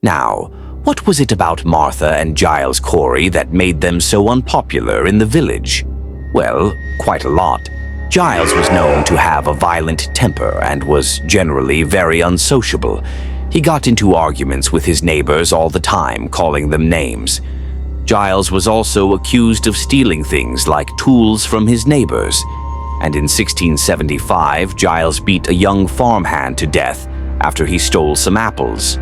Now, what was it about Martha and Giles Corey that made them so unpopular in the village? Well, quite a lot. Giles was known to have a violent temper and was generally very unsociable. He got into arguments with his neighbors all the time, calling them names. Giles was also accused of stealing things like tools from his neighbors. And in 1675, Giles beat a young farmhand to death after he stole some apples.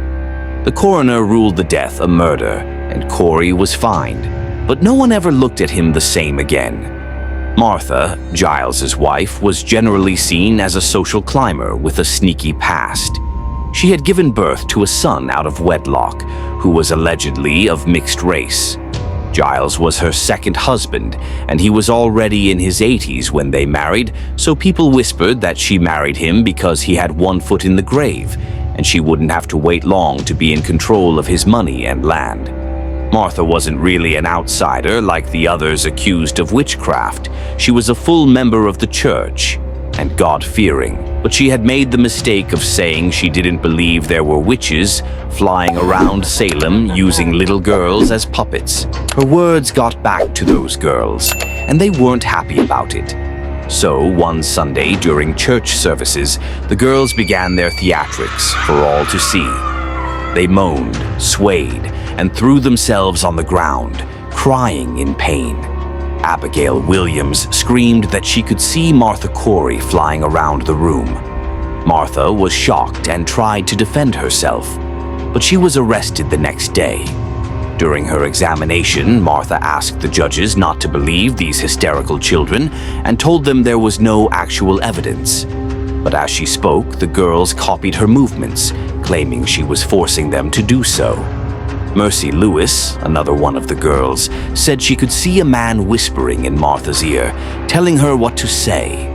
The coroner ruled the death a murder, and Corey was fined, but no one ever looked at him the same again. Martha, Giles's wife, was generally seen as a social climber with a sneaky past. She had given birth to a son out of wedlock, who was allegedly of mixed race. Giles was her second husband, and he was already in his 80s when they married, so people whispered that she married him because he had one foot in the grave, and she wouldn't have to wait long to be in control of his money and land. Martha wasn't really an outsider like the others accused of witchcraft. She was a full member of the church and God-fearing, but she had made the mistake of saying she didn't believe there were witches flying around Salem using little girls as puppets. Her words got back to those girls, and they weren't happy about it. So, one Sunday during church services, the girls began their theatrics for all to see. They moaned, swayed, and threw themselves on the ground, crying in pain. Abigail Williams screamed that she could see Martha Corey flying around the room. Martha was shocked and tried to defend herself, but she was arrested the next day. During her examination, Martha asked the judges not to believe these hysterical children and told them there was no actual evidence. But as she spoke, the girls copied her movements, claiming she was forcing them to do so. Mercy Lewis, another one of the girls, said she could see a man whispering in Martha's ear, telling her what to say.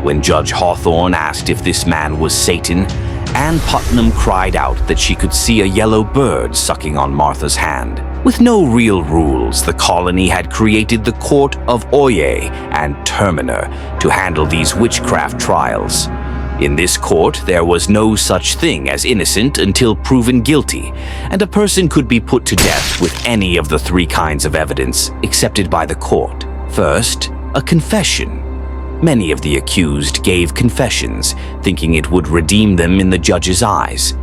When Judge Hawthorne asked if this man was Satan, Ann Putnam cried out that she could see a yellow bird sucking on Martha's hand. With no real rules, the colony had created the Court of Oye and Terminer to handle these witchcraft trials. In this court, there was no such thing as innocent until proven guilty, and a person could be put to death with any of the three kinds of evidence accepted by the court. First, a confession. Many of the accused gave confessions, thinking it would redeem them in the judge's eyes.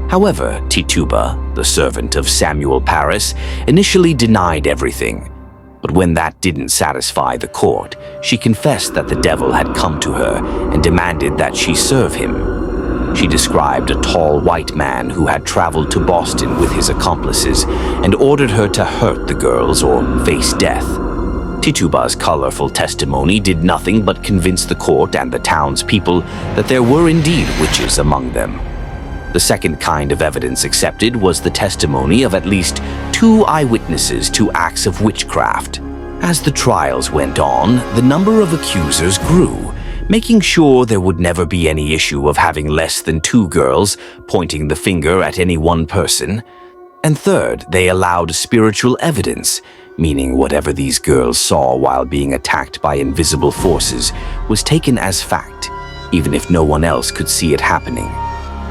However, Tituba, the servant of Samuel Parris, initially denied everything. But when that didn't satisfy the court, she confessed that the devil had come to her and demanded that she serve him. She described a tall white man who had traveled to Boston with his accomplices and ordered her to hurt the girls or face death. Tituba's colorful testimony did nothing but convince the court and the townspeople that there were indeed witches among them. The second kind of evidence accepted was the testimony of at least 2 eyewitnesses to acts of witchcraft. As the trials went on, the number of accusers grew, making sure there would never be any issue of having less than 2 girls pointing the finger at any one person. And third, they allowed spiritual evidence, meaning whatever these girls saw while being attacked by invisible forces was taken as fact, even if no one else could see it happening.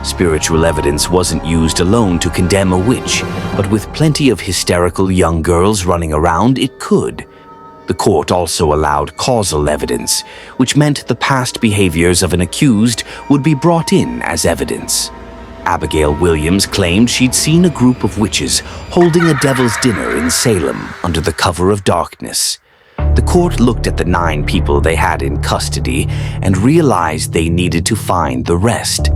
Spiritual evidence wasn't used alone to condemn a witch, but with plenty of hysterical young girls running around, it could. The court also allowed causal evidence, which meant the past behaviors of an accused would be brought in as evidence. Abigail Williams claimed she'd seen a group of witches holding a devil's dinner in Salem under the cover of darkness. The court looked at the 9 people they had in custody and realized they needed to find the rest.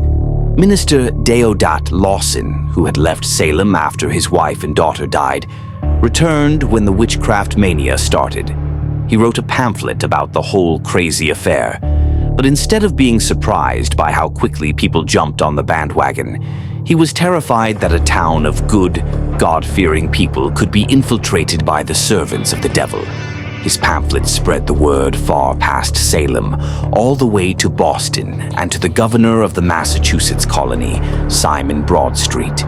Minister Deodat Lawson, who had left Salem after his wife and daughter died, returned when the witchcraft mania started. He wrote a pamphlet about the whole crazy affair, but instead of being surprised by how quickly people jumped on the bandwagon, he was terrified that a town of good, God-fearing people could be infiltrated by the servants of the devil. His pamphlet spread the word far past Salem, all the way to Boston and to the governor of the Massachusetts colony, Simon Broadstreet.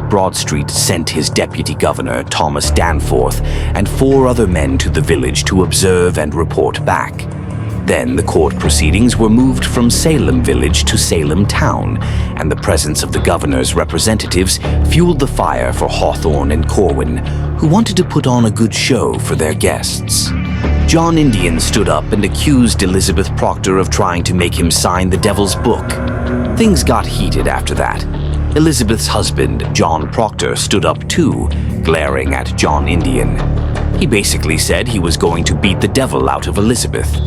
Broadstreet sent his deputy governor, Thomas Danforth, and 4 other men to the village to observe and report back. Then the court proceedings were moved from Salem village to Salem town, and the presence of the governor's representatives fueled the fire for Hawthorne and Corwin, who wanted to put on a good show for their guests. John Indian stood up and accused Elizabeth Proctor of trying to make him sign the devil's book. Things got heated after that. Elizabeth's husband, John Proctor, stood up too, glaring at John Indian. He basically said he was going to beat the devil out of Elizabeth.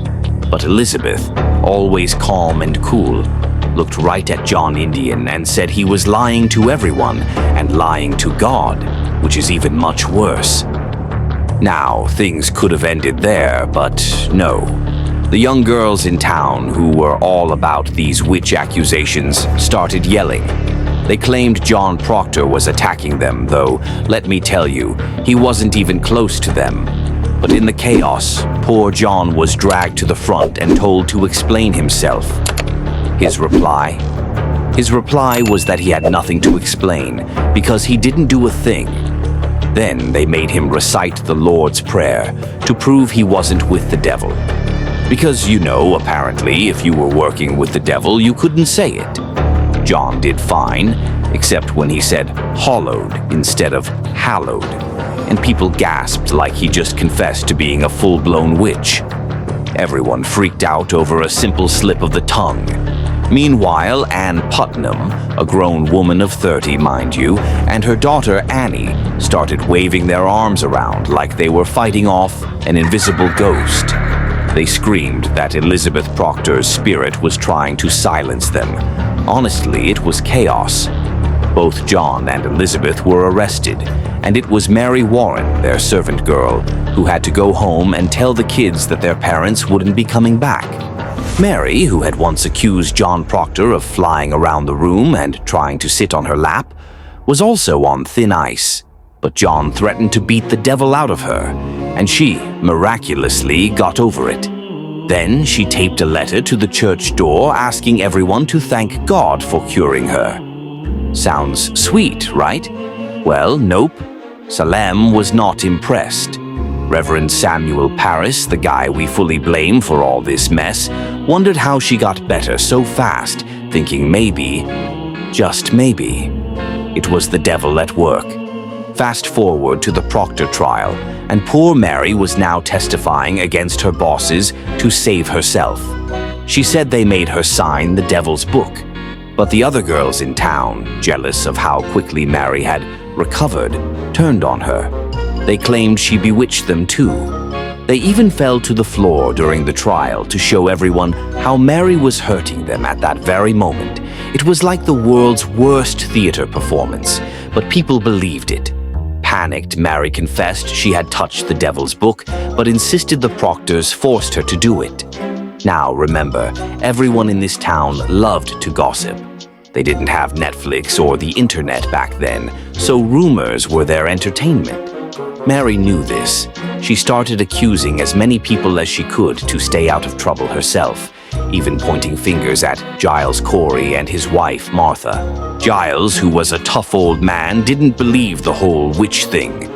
But Elizabeth, always calm and cool, looked right at John Indian and said he was lying to everyone and lying to God, which is even much worse. Now, things could have ended there, but no. The young girls in town, who were all about these witch accusations, started yelling. They claimed John Proctor was attacking them, though, let me tell you, he wasn't even close to them. But in the chaos, poor John was dragged to the front and told to explain himself. His reply was that he had nothing to explain because he didn't do a thing. Then they made him recite the Lord's Prayer to prove he wasn't with the devil. Because, apparently, if you were working with the devil, you couldn't say it. John did fine, except when he said "hallowed" instead of "hallowed," and people gasped like he just confessed to being a full-blown witch. Everyone freaked out over a simple slip of the tongue. Meanwhile, Ann Putnam, a grown woman of 30, mind you, and her daughter Annie started waving their arms around like they were fighting off an invisible ghost. They screamed that Elizabeth Proctor's spirit was trying to silence them. Honestly, it was chaos. Both John and Elizabeth were arrested, and it was Mary Warren, their servant girl, who had to go home and tell the kids that their parents wouldn't be coming back. Mary, who had once accused John Proctor of flying around the room and trying to sit on her lap, was also on thin ice. But John threatened to beat the devil out of her, and she, miraculously, got over it. Then she taped a letter to the church door asking everyone to thank God for curing her. Sounds sweet, right? Well, nope. Salem was not impressed. Reverend Samuel Parris, the guy we fully blame for all this mess, wondered how she got better so fast, thinking maybe, just maybe, it was the devil at work. Fast forward to the Proctor trial, and poor Mary was now testifying against her bosses to save herself. She said they made her sign the devil's book, but the other girls in town, jealous of how quickly Mary had recovered, turned on her. They claimed she bewitched them too. They even fell to the floor during the trial to show everyone how Mary was hurting them at that very moment. It was like the world's worst theater performance, but people believed it. Panicked, Mary confessed she had touched the devil's book, but insisted the Proctors forced her to do it. Now remember, everyone in this town loved to gossip. They didn't have Netflix or the internet back then, so rumors were their entertainment. Mary knew this. She started accusing as many people as she could to stay out of trouble herself, even pointing fingers at Giles Corey and his wife, Martha. Giles, who was a tough old man, didn't believe the whole witch thing.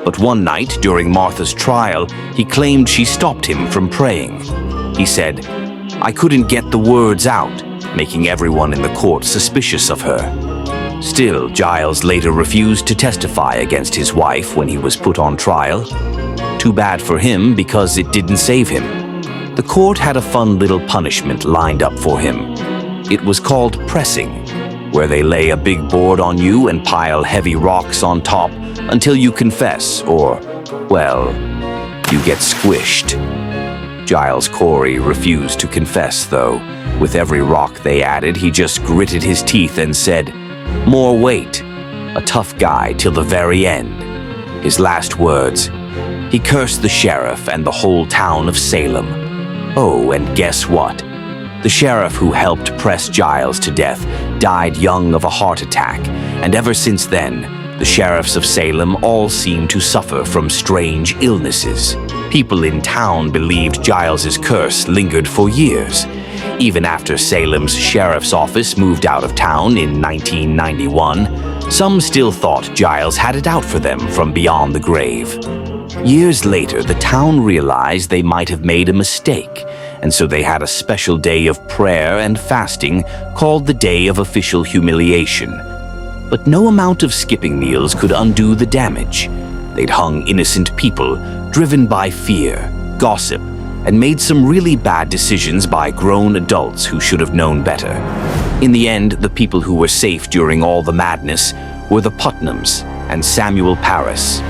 But one night during Martha's trial, he claimed she stopped him from praying. He said, "I couldn't get the words out," making everyone in the court suspicious of her. Still, Giles later refused to testify against his wife when he was put on trial. Too bad for him, because it didn't save him. The court had a fun little punishment lined up for him. It was called pressing, where they lay a big board on you and pile heavy rocks on top until you confess or, well, you get squished. Giles Corey refused to confess, though. With every rock they added, he just gritted his teeth and said, "More weight." A tough guy till the very end. His last words, he cursed the sheriff and the whole town of Salem. Oh, and guess what? The sheriff who helped press Giles to death died young of a heart attack, and ever since then, the sheriffs of Salem all seem to suffer from strange illnesses. People in town believed Giles's curse lingered for years. Even after Salem's sheriff's office moved out of town in 1991, some still thought Giles had it out for them from beyond the grave. Years later, the town realized they might have made a mistake and so they had a special day of prayer and fasting called the Day of Official Humiliation. But no amount of skipping meals could undo the damage. They'd hung innocent people, driven by fear, gossip, and made some really bad decisions by grown adults who should have known better. In the end, the people who were safe during all the madness were the Putnams and Samuel Parris.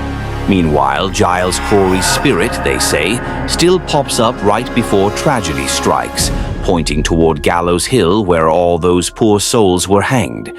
Meanwhile, Giles Corey's spirit, they say, still pops up right before tragedy strikes, pointing toward Gallows Hill where all those poor souls were hanged.